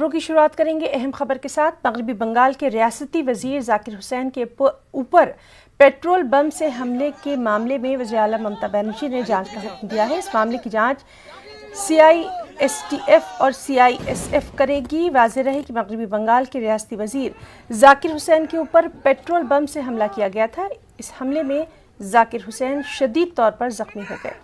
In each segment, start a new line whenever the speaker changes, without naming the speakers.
खबरों की शुरुआत करेंगे अहम खबर के साथ। मगरबी बंगाल के रियासती वजीर जाकिर हुसैन के ऊपर पेट्रोल बम से हमले के मामले में वज़ीर आला ममता बनर्जी ने जांच का हुक्म दिया है। इस मामले की जांच CISTF और CISF करेगी। वाज़ेह रहे कि मगरबी बंगाल के रियासती वजीर जाकिर हुसैन के ऊपर पेट्रोल बम से हमला किया गया था। इस हमले में जाकिर हुसैन शदीद तौर पर जख्मी हो गए।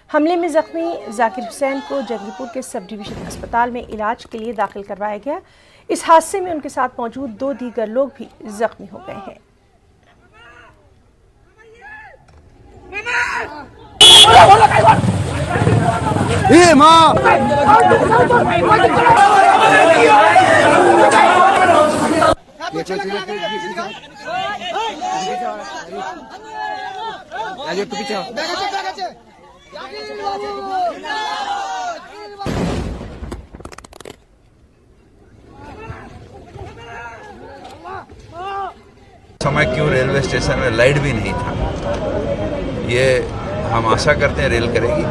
हमले में जख्मी जाकिर हुसैन को जंगीपुर के सब डिवीजन अस्पताल में इलाज के लिए दाखिल करवाया गया। इस हादसे में उनके साथ मौजूद 2 दीगर लोग भी जख्मी हो गए हैं।
समय क्यों रेलवे स्टेशन में लाइट भी नहीं था, ये हम आशा करते हैं रेल करेगी।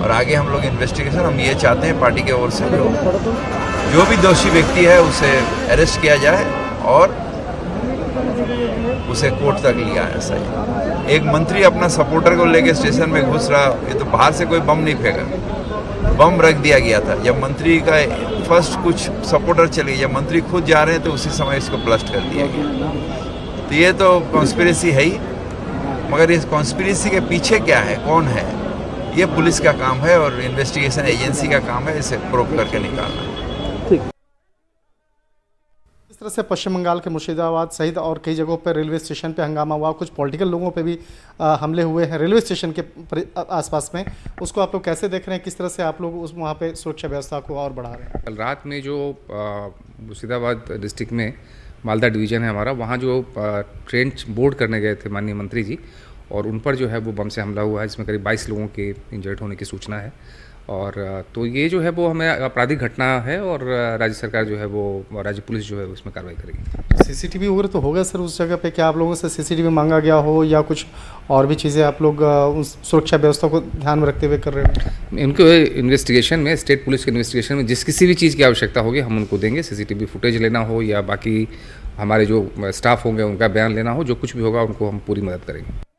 और आगे हम लोग इन्वेस्टिगेशन हम ये चाहते हैं पार्टी के ओर से जो भी दोषी व्यक्ति है उसे अरेस्ट किया जाए और उसे कोर्ट तक लिया है। सही, एक मंत्री अपना सपोर्टर को लेकर स्टेशन में घुस रहा, ये तो बाहर से कोई बम नहीं फेंका, बम रख दिया गया था। जब मंत्री का फर्स्ट कुछ सपोर्टर चले, जब मंत्री खुद जा रहे हैं तो उसी समय इसको ब्लास्ट कर दिया गया। तो ये तो कॉन्स्पिरेसी है ही, मगर इस कॉन्स्पिरेसी के पीछे क्या है, कौन है, ये पुलिस का काम है और इन्वेस्टिगेशन एजेंसी का काम है इसे प्रूव करके निकालना।
इस तरह से पश्चिम बंगाल के मुर्शिदाबाद सहित और कई जगहों पर रेलवे स्टेशन पे हंगामा हुआ, कुछ पॉलिटिकल लोगों पे भी हमले हुए हैं रेलवे स्टेशन के आसपास में। उसको आप लोग कैसे देख रहे हैं, किस तरह से आप लोग उस वहाँ पे सुरक्षा व्यवस्था को और बढ़ा रहे हैं?
कल रात में जो मुर्शिदाबाद डिस्ट्रिक्ट में मालदा डिवीज़न है हमारा, वहाँ जो ट्रेन बोर्ड करने गए थे माननीय मंत्री जी, और उन पर जो है वो बम से हमला हुआ है, जिसमें करीब 22 लोगों के इंजर्ड होने की सूचना है। और तो ये जो है वो हमें आपराधिक घटना है और राज्य सरकार जो है वो राज्य पुलिस जो है उसमें कार्रवाई करेगी।
CCTV वगैरह तो होगा सर उस जगह पे? क्या आप लोगों से CCTV मांगा गया हो या कुछ और भी चीज़ें आप लोग उस सुरक्षा व्यवस्था को ध्यान में रखते हुए कर रहे हो?
इनके इन्वेस्टिगेशन में, स्टेट पुलिस के इन्वेस्टिगेशन में जिस किसी भी चीज़ की आवश्यकता होगी हम उनको देंगे। CCTV फुटेज लेना हो या बाकी हमारे जो स्टाफ होंगे उनका बयान लेना हो, जो कुछ भी होगा उनको हम पूरी मदद करेंगे।